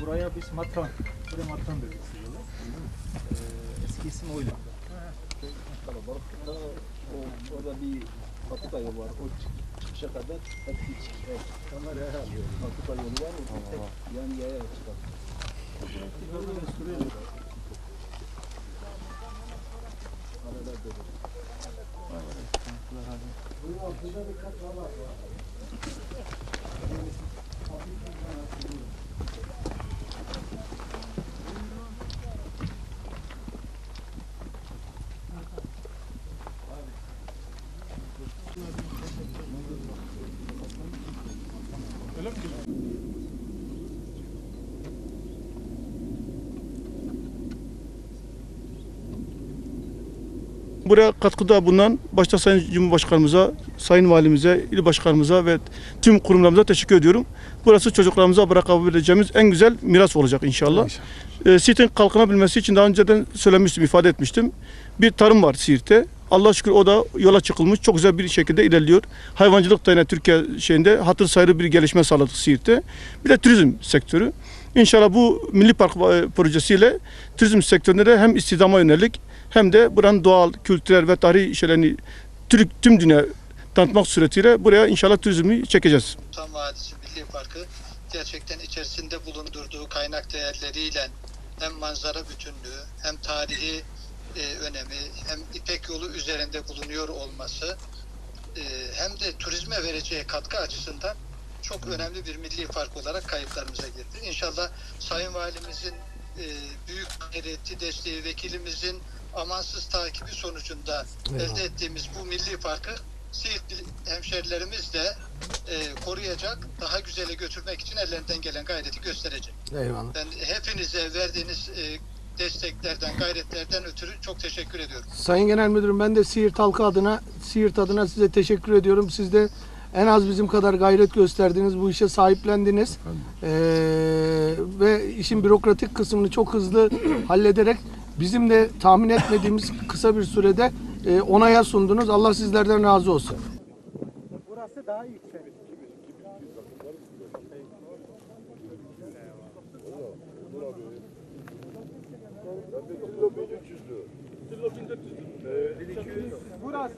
Buraya biz matran, buraya matran dedik. Eski isim oydu. Kalabalıkta orada bir patika yolu var. O çıkışa kadar hep hiç. Evet. Patika yolu var. O tek yan yaya çıkar. Buraya katkıda bulunan başta Sayın Cumhurbaşkanımıza, Sayın Valimize, il başkanımıza ve tüm kurumlarımıza teşekkür ediyorum. Burası çocuklarımıza bırakabileceğimiz en güzel miras olacak inşallah. Siirt'in kalkınabilmesi için daha önceden söylemiştim, ifade etmiştim. Bir tarım var Siirt'te. Allah'a şükür o da yola çıkılmış, çok güzel bir şekilde ilerliyor. Hayvancılık da yine Türkiye şeyinde hatır sayılır bir gelişme sağladık Siirt'te. Bir de turizm sektörü. İnşallah bu Milli Park projesiyle turizm sektöründe de hem istihdama yönelik hem de buranın doğal, kültürel ve tarihi şeylerini tüm dünya tanıtmak suretiyle buraya inşallah turizmi çekeceğiz. Tam Vadisi Milli Parkı gerçekten içerisinde bulundurduğu kaynak değerleriyle hem manzara bütünlüğü hem tarihi önemi hem İpek Yolu üzerinde bulunuyor olması hem de turizme vereceği katkı açısından çok önemli bir milli park olarak kayıtlarımıza girdi. İnşallah Sayın Valimizin büyük gayreti, desteği, vekilimizin amansız takibi sonucunda elde ettiğimiz bu milli parkı Siirtli hemşerilerimiz de koruyacak, daha güzele götürmek için ellerinden gelen gayreti gösterecek. Eyvallah. Ben hepinize verdiğiniz desteklerden, gayretlerden ötürü çok teşekkür ediyorum. Sayın Genel Müdürüm, ben de Siirt halkı adına, Siirt adına size teşekkür ediyorum. Siz de en az bizim kadar gayret gösterdiniz, bu işe sahiplendiniz. Ve işin bürokratik kısmını çok hızlı hallederek bizim de tahmin etmediğimiz kısa bir sürede onaya sundunuz. Allah sizlerden razı olsun. Burası daha iyi. Burası.